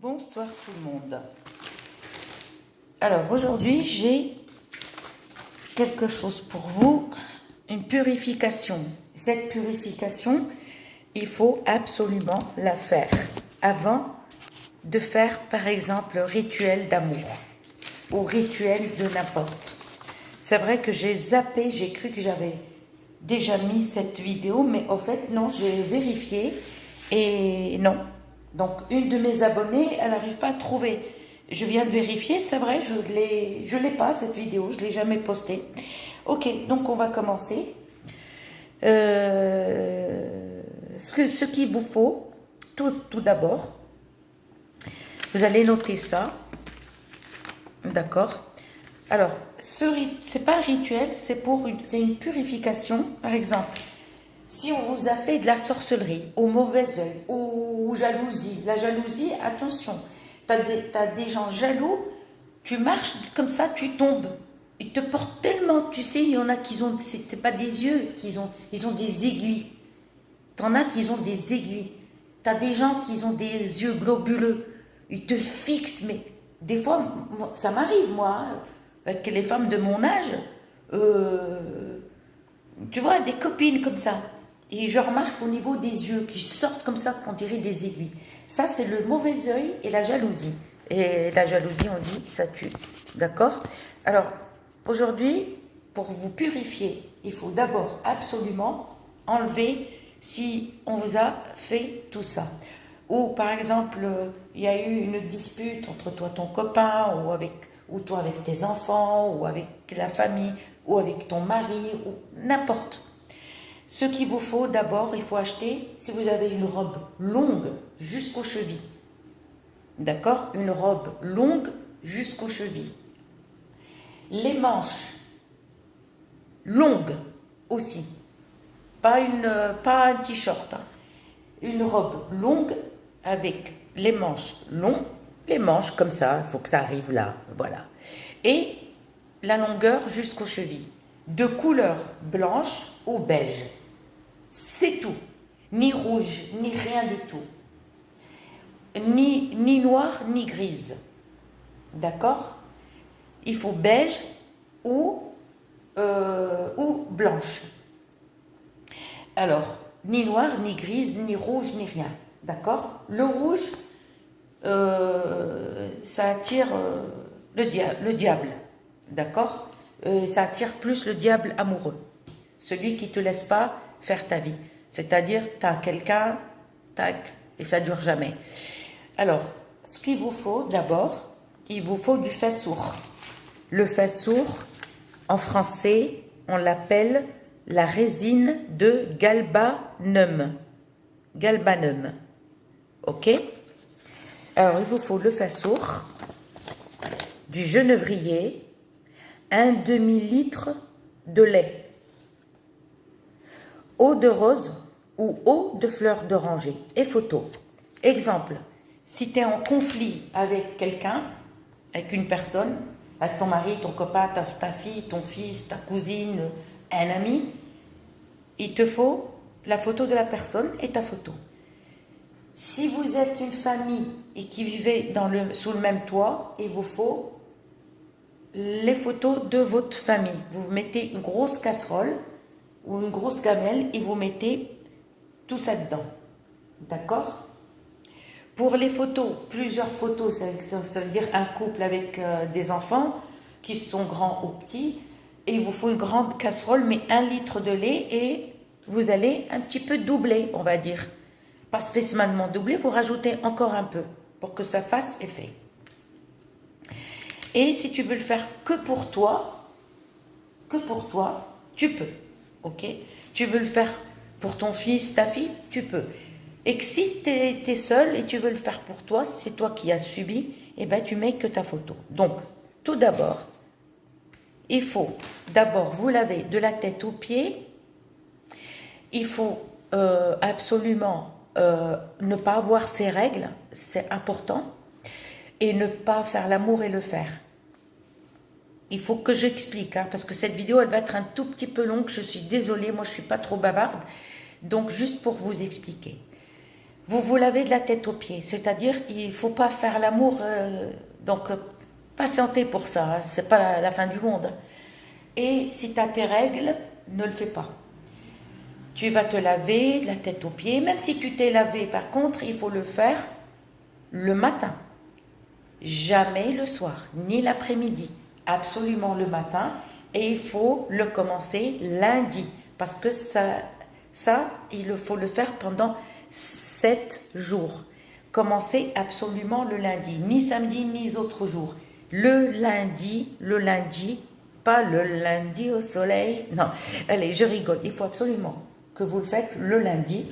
Bonsoir tout le monde. Alors aujourd'hui j'ai quelque chose pour vous, une purification. Cette purification, il faut absolument la faire avant de faire par exemple le rituel d'amour ou rituel de n'importe. C'est vrai que j'ai zappé, j'ai cru que j'avais déjà mis cette vidéo, mais en fait non, j'ai vérifié et non. Donc une de mes abonnées, elle n'arrive pas à trouver. Je viens de vérifier, c'est vrai, je l'ai pas cette vidéo, je l'ai jamais postée. Ok, donc on va commencer. Ce qu'il vous faut, tout d'abord, vous allez noter ça, d'accord. Alors, c'est pas un rituel, c'est une purification. Par exemple, si on vous a fait de la sorcellerie, au mauvais œil, ou jalousie, la jalousie, attention, t'as des gens jaloux, tu marches comme ça, tu tombes. Ils te portent tellement, tu sais, il y en a qui ont, c'est pas des yeux ils ont des aiguilles. T'en as qui ont des aiguilles. T'as des gens qui ont des yeux globuleux. Ils te fixent, mais des fois, ça m'arrive, moi, hein, avec les femmes de mon âge, tu vois, des copines comme ça. Et je remarque au niveau des yeux qui sortent comme ça, qu'on dirait des aiguilles. Ça, c'est le mauvais œil et la jalousie. Et la jalousie, on dit, ça tue. D'accord? Alors, aujourd'hui, pour vous purifier, il faut d'abord absolument enlever si on vous a fait tout ça. Ou par exemple, il y a eu une dispute entre toi et ton copain, ou toi avec tes enfants, ou avec la famille, ou avec ton mari, ou n'importe. Ce qu'il vous faut d'abord, il faut acheter, si vous avez une robe longue jusqu'aux chevilles, d'accord? Une robe longue jusqu'aux chevilles. Les manches longues aussi, pas un t-shirt, hein. Une robe longue avec les manches longues, les manches comme ça, il faut que ça arrive là, voilà. Et la longueur jusqu'aux chevilles, de couleur blanche ou beige. C'est tout. Ni rouge, ni rien du tout. Ni noir, ni grise. D'accord? Il faut beige ou blanche. Alors, ni noir, ni grise, ni rouge, ni rien. D'accord? Le rouge, ça attire le diable. D'accord? Ça attire plus le diable amoureux. Celui qui ne te laisse pas faire ta vie. C'est-à-dire, tu as quelqu'un, tac, et ça ne dure jamais. Alors, ce qu'il vous faut d'abord, il vous faut du fessour. Le fessour, en français, on l'appelle la résine de galbanum. Galbanum. Ok? Alors, il vous faut le fessour, du genévrier, un demi-litre de lait, eau de rose ou eau de fleur d'oranger et photo. Exemple, si tu es en conflit avec quelqu'un, avec une personne, avec ton mari, ton copain, ta fille, ton fils, ta cousine, un ami, il te faut la photo de la personne et ta photo. Si vous êtes une famille et qui vivez sous le même toit, il vous faut les photos de votre famille. Vous mettez une grosse casserole ou une grosse gamelle et vous mettez tout ça dedans. D'accord? Pour les photos, plusieurs photos, ça veut dire un couple avec des enfants qui sont grands ou petits, et il vous faut une grande casserole, mais 1 litre de lait, et vous allez un petit peu doubler, on va dire. Pas spécialement doubler, vous rajoutez encore un peu pour que ça fasse effet. Et si tu veux le faire que pour toi, tu peux, ok? Tu veux le faire pour ton fils, ta fille, tu peux. Et que si tu es seul et tu veux le faire pour toi, c'est toi qui as subi, et ben tu mets que ta photo. Donc, tout d'abord, il faut d'abord vous laver de la tête aux pieds. Il faut absolument ne pas avoir ces règles, c'est important, et ne pas faire l'amour et le faire. Il faut que j'explique, hein, parce que cette vidéo, elle va être un tout petit peu longue, je suis désolée, moi je ne suis pas trop bavarde, donc juste pour vous expliquer. vous vous lavez de la tête aux pieds. C'est-à-dire, il ne faut pas faire l'amour, patientez pour ça, hein, c'est pas la fin du monde. Et si tu as tes règles, ne le fais pas. Tu vas te laver de la tête aux pieds, même si tu t'es lavé, par contre, il faut le faire le matin. Jamais le soir, ni l'après-midi. Absolument le matin. Et il faut le commencer lundi. Parce que il faut le faire pendant 7 jours. Commencez absolument le lundi. Ni samedi, ni les autres jours. Le lundi, pas le lundi au soleil. Non, allez, je rigole. Il faut absolument que vous le faites le lundi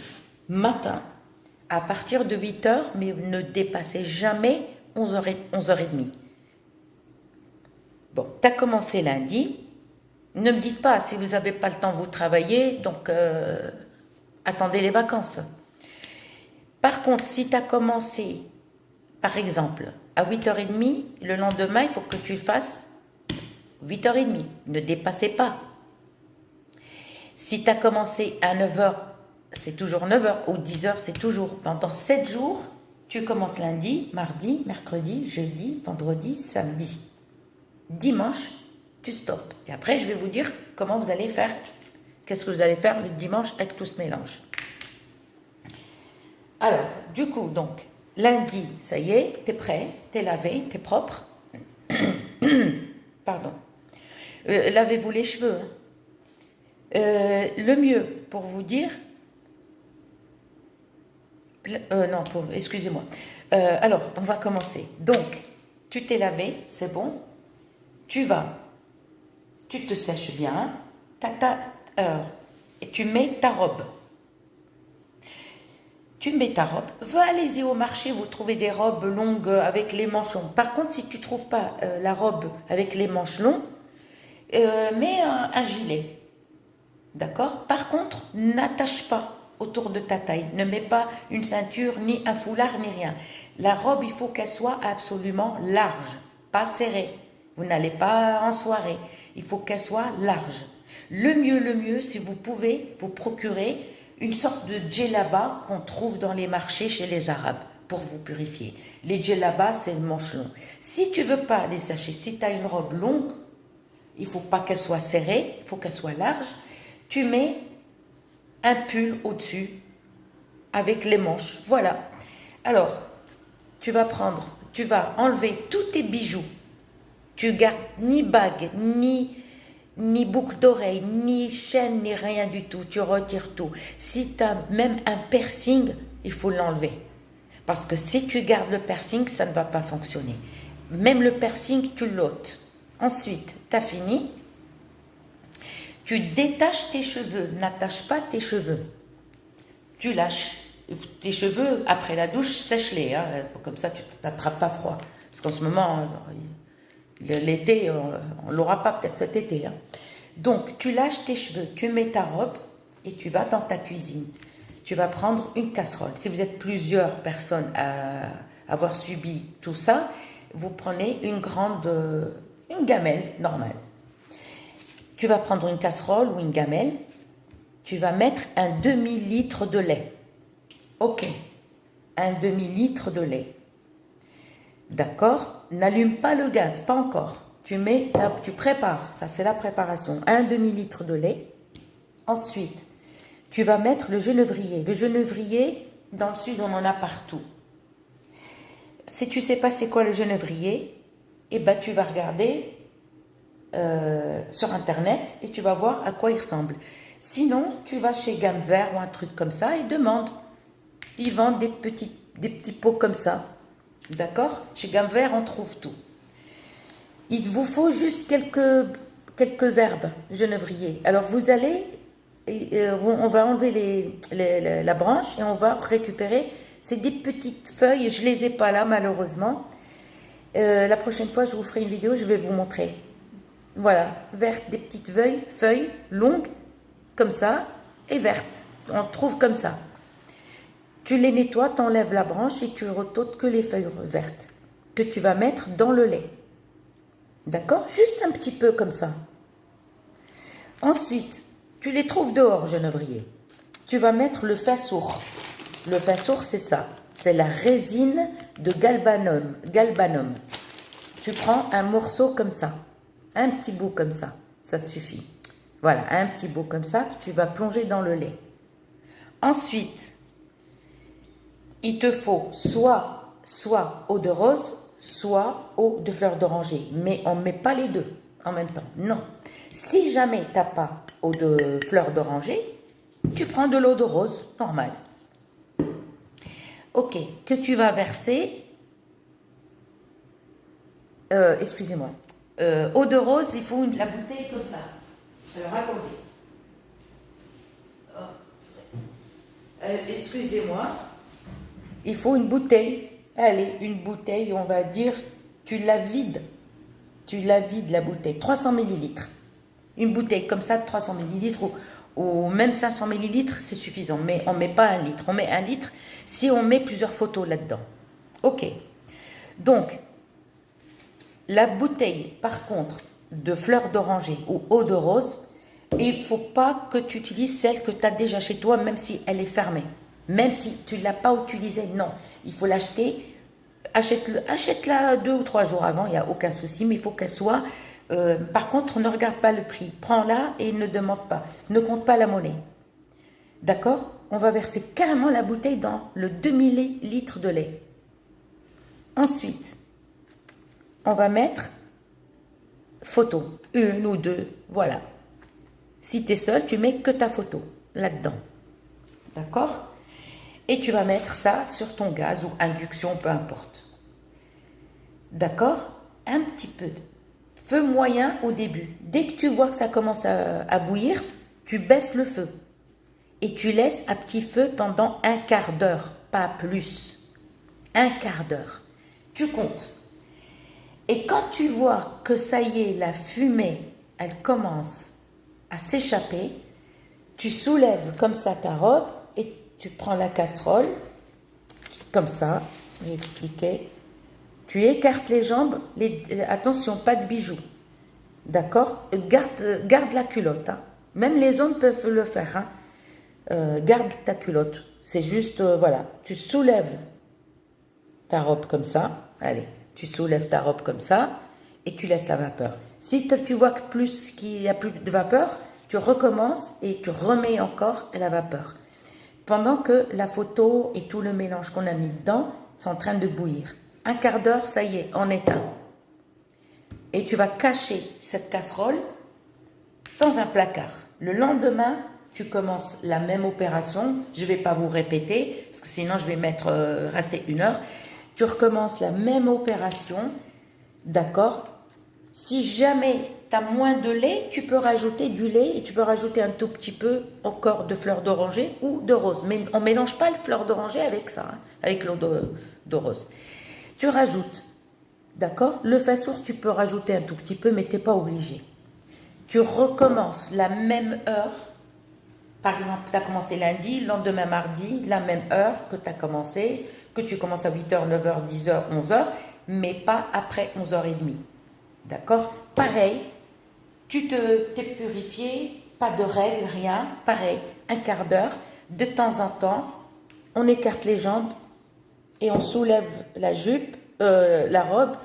matin à partir de 8 h, mais ne dépassez jamais 11h30. Bon, tu as commencé lundi. Ne me dites pas, si vous n'avez pas le temps, vous travaillez, donc attendez les vacances. Par contre, si tu as commencé, par exemple, à 8h30, le lendemain, il faut que tu fasses 8h30. Ne dépassez pas. Si tu as commencé à 9h, c'est toujours 9h, ou 10h, c'est toujours. Pendant 7 jours, tu commences lundi, mardi, mercredi, jeudi, vendredi, samedi. Dimanche, tu stops. Et après, je vais vous dire comment vous allez faire, qu'est-ce que vous allez faire le dimanche avec tout ce mélange. Alors, du coup, donc, lundi, ça y est, t'es prêt, t'es lavé, t'es propre. Pardon. Lavez-vous les cheveux. Le mieux, pour vous dire... excusez-moi. Alors, on va commencer. Donc, tu t'es lavé, c'est bon. Tu te sèches bien, et tu mets ta robe. Tu mets ta robe, allez-y au marché, vous trouvez des robes longues avec les manches longues. Par contre, si tu ne trouves pas la robe avec les manches longues, mets un gilet. D'accord? Par contre, n'attache pas autour de ta taille. Ne mets pas une ceinture, ni un foulard, ni rien. La robe, il faut qu'elle soit absolument large, pas serrée. Vous n'allez pas en soirée. Il faut qu'elle soit large. Le mieux, si vous pouvez, vous procurer une sorte de djellaba qu'on trouve dans les marchés chez les Arabes pour vous purifier. Les djellabas, c'est le manche long. Si tu veux pas les sachets, si tu as une robe longue, il faut pas qu'elle soit serrée, il faut qu'elle soit large. Tu mets un pull au-dessus avec les manches. Voilà. Alors, tu vas enlever tous tes bijoux. Tu gardes ni bague, ni boucle d'oreille, ni chaîne, ni rien du tout. Tu retires tout. Si tu as même un piercing, il faut l'enlever. Parce que si tu gardes le piercing, ça ne va pas fonctionner. Même le piercing, tu l'ôtes. Ensuite, tu as fini. Tu détaches tes cheveux. N'attache pas tes cheveux. Tu lâches. Tes cheveux, après la douche, sèche-les. Hein. Comme ça, tu t'attrapes pas froid. Parce qu'en ce moment... l'été, on ne l'aura pas peut-être cet été. Hein. Donc, tu lâches tes cheveux, tu mets ta robe et tu vas dans ta cuisine. Tu vas prendre une casserole. Si vous êtes plusieurs personnes à avoir subi tout ça, vous prenez une gamelle normale. Tu vas prendre une casserole ou une gamelle. Tu vas mettre un demi-litre de lait. Ok, un demi-litre de lait. D'accord? N'allume pas le gaz, pas encore. Tu prépares, ça c'est la préparation. Un demi-litre de lait. Ensuite, tu vas mettre le genévrier. Le genévrier, dans le sud, on en a partout. Si tu ne sais pas c'est quoi le genévrier, eh ben, tu vas regarder sur Internet et tu vas voir à quoi il ressemble. Sinon, tu vas chez Gamme Vert ou un truc comme ça et demande. Ils vendent des petits pots comme ça. D'accord? Chez Gamme Vert, on trouve tout. Il vous faut juste quelques herbes genévrier. Alors, vous allez, on va enlever la branche et on va récupérer. C'est des petites feuilles, je ne les ai pas là malheureusement. La prochaine fois, je vous ferai une vidéo, je vais vous montrer. Voilà, vertes, des petites feuilles longues, comme ça, et vertes. On trouve comme ça. Tu les nettoies, tu enlèves la branche et tu retournes que les feuilles vertes que tu vas mettre dans le lait. D'accord? Juste un petit peu comme ça. Ensuite, tu les trouves dehors, genévrier. Tu vas mettre le fassour. Le fin sourd, c'est ça. C'est la résine de galbanum. Galbanum. Tu prends un morceau comme ça. Un petit bout comme ça. Ça suffit. Voilà, un petit bout comme ça que tu vas plonger dans le lait. Ensuite, il te faut soit eau de rose, soit eau de fleur d'oranger. Mais on ne met pas les deux en même temps. Non. Si jamais tu n'as pas eau de fleur d'oranger, tu prends de l'eau de rose normale. Ok, que tu vas verser. Excusez-moi. Eau de rose, il faut la bouteille comme ça. Alors attendez. Excusez-moi. Il faut une bouteille. Allez, une bouteille, on va dire, tu la vides. Tu la vides la bouteille. 300 millilitres. Une bouteille comme ça de 300 millilitres ou même 500 millilitres, c'est suffisant. Mais on ne met pas 1 litre. On met 1 litre si on met plusieurs photos là-dedans. Ok. Donc, la bouteille, par contre, de fleur d'oranger ou eau de rose, il ne faut pas que tu utilises celle que tu as déjà chez toi, même si elle est fermée. Même si tu ne l'as pas utilisée, non. Il faut l'acheter. Achète-la 2 ou 3 jours avant, il n'y a aucun souci, mais il faut qu'elle soit... par contre, ne regarde pas le prix. Prends-la et ne demande pas. Ne compte pas la monnaie. D'accord? On va verser carrément la bouteille dans le demi-litre de lait. Ensuite, on va mettre photo. 1 ou 2, voilà. Si tu es seul, tu mets que ta photo là-dedans. D'accord? Et tu vas mettre ça sur ton gaz ou induction, peu importe. D'accord? Un petit peu de feu moyen au début. Dès que tu vois que ça commence à bouillir, tu baisses le feu. Et tu laisses à petit feu pendant 1/4 d'heure, pas plus. 1/4 d'heure. Tu comptes. Et quand tu vois que ça y est, la fumée, elle commence à s'échapper, tu soulèves comme ça ta robe et tu prends la casserole, comme ça, je vais expliquer. Tu écartes les jambes, attention, pas de bijoux. D'accord? Garde la culotte. Hein. Même les hommes peuvent le faire. Hein. Garde ta culotte. C'est juste, voilà, tu soulèves ta robe comme ça. Allez, tu soulèves ta robe comme ça et tu laisses la vapeur. Si tu vois qu'il n'y a plus de vapeur, tu recommences et tu remets encore la vapeur. Pendant que la photo et tout le mélange qu'on a mis dedans sont en train de bouillir. 1/4 d'heure, ça y est, on éteint. Et tu vas cacher cette casserole dans un placard. Le lendemain, tu commences la même opération. Je ne vais pas vous répéter, parce que sinon je vais rester 1 heure. Tu recommences la même opération, d'accord? Si jamais tu as moins de lait, tu peux rajouter du lait et tu peux rajouter un tout petit peu encore de fleur d'oranger ou de rose. Mais on ne mélange pas le fleur d'oranger avec ça, hein, avec l'eau de rose. Tu rajoutes, d'accord? Le fin sourd, tu peux rajouter un tout petit peu, mais tu n'es pas obligé. Tu recommences la même heure. Par exemple, tu as commencé lundi, le lendemain mardi, la même heure que tu as commencé, que tu commences à 8h, 9h, 10h, 11h, mais pas après 11h30. D'accord? Pareil, t'es purifié, pas de règles, rien. Pareil, 1/4 d'heure. De temps en temps, on écarte les jambes et on soulève la jupe, la robe,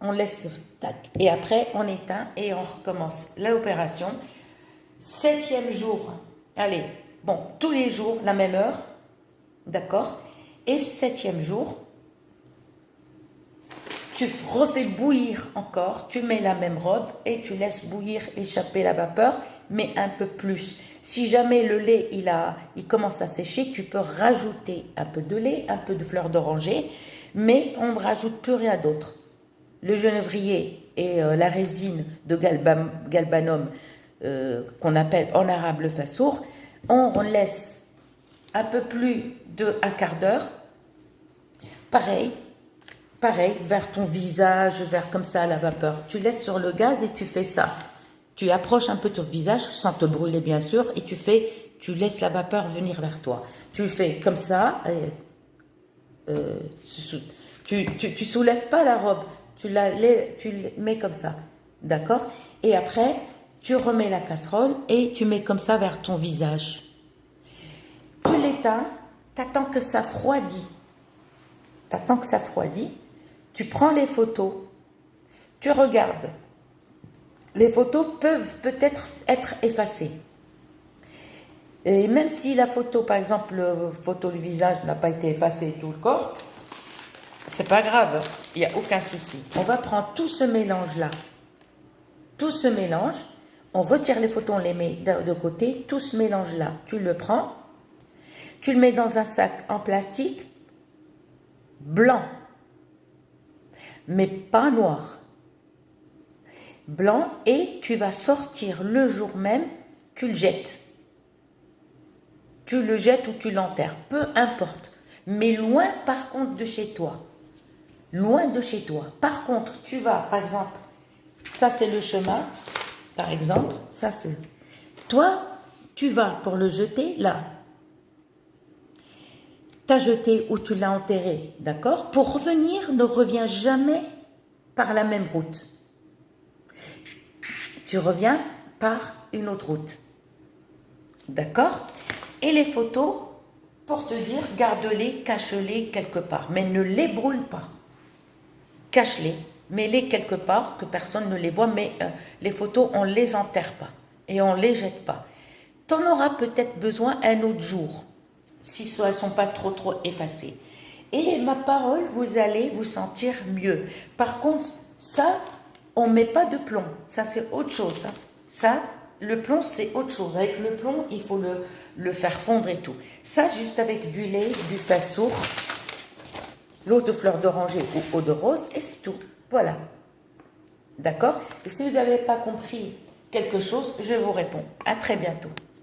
on laisse, tac. Et après, on éteint et on recommence l'opération. 7e jour, allez, bon, tous les jours, la même heure, d'accord? Et 7e jour, tu refais bouillir encore, tu mets la même robe et tu laisses bouillir, échapper la vapeur, mais un peu plus. Si jamais le lait, il commence à sécher, tu peux rajouter un peu de lait, un peu de fleur d'oranger, mais on ne rajoute plus rien d'autre. Le genévrier et la résine de galbanum, qu'on appelle en arabe le fin sourd, on laisse un peu plus de 1/4 d'heure. Pareil, vers ton visage, vers comme ça la vapeur. Tu laisses sur le gaz et tu fais ça. Tu approches un peu ton visage, sans te brûler bien sûr, et tu laisses la vapeur venir vers toi. Tu le fais comme ça. Tu soulèves pas la robe, tu la mets comme ça. D'accord? Et après, tu remets la casserole et tu mets comme ça vers ton visage. Tu l'éteins t'attends que ça refroidit. T'attends que ça refroidit. Tu prends les photos. Tu regardes. Les photos peuvent peut-être être effacées. Et même si la photo, par exemple, photo du visage n'a pas été effacée tout le corps, c'est pas grave, il n'y a aucun souci. On va prendre tout ce mélange-là. Tout ce mélange, on retire les photos, on les met de côté. Tout ce mélange-là, tu le prends, tu le mets dans un sac en plastique blanc, mais pas noir. Blanc, et tu vas sortir le jour même, tu le jettes. Tu le jettes ou tu l'enterres, peu importe. Mais loin par contre de chez toi. Loin de chez toi. Par contre, tu vas, par exemple, ça c'est le chemin, par exemple, ça c'est... Toi, tu vas pour le jeter là. Tu as jeté ou tu l'as enterré, d'accord? Pour revenir, ne reviens jamais par la même route. Tu reviens par une autre route. D'accord? Et les photos, pour te dire, garde-les, cache-les quelque part. Mais ne les brûle pas. Cache-les, mets-les quelque part, que personne ne les voit. Mais les photos, on ne les enterre pas. Et on ne les jette pas. Tu en auras peut-être besoin un autre jour. Si elles ne sont pas trop effacées. Et ma parole, vous allez vous sentir mieux. Par contre, ça, on ne met pas de plomb. Ça, c'est autre chose. Hein. Ça, le plomb, c'est autre chose. Avec le plomb, il faut le faire fondre et tout. Ça, juste avec du lait, du fasour, l'eau de fleur d'oranger ou eau de rose, et c'est tout. Voilà. D'accord? Et si vous n'avez pas compris quelque chose, je vous réponds. À très bientôt.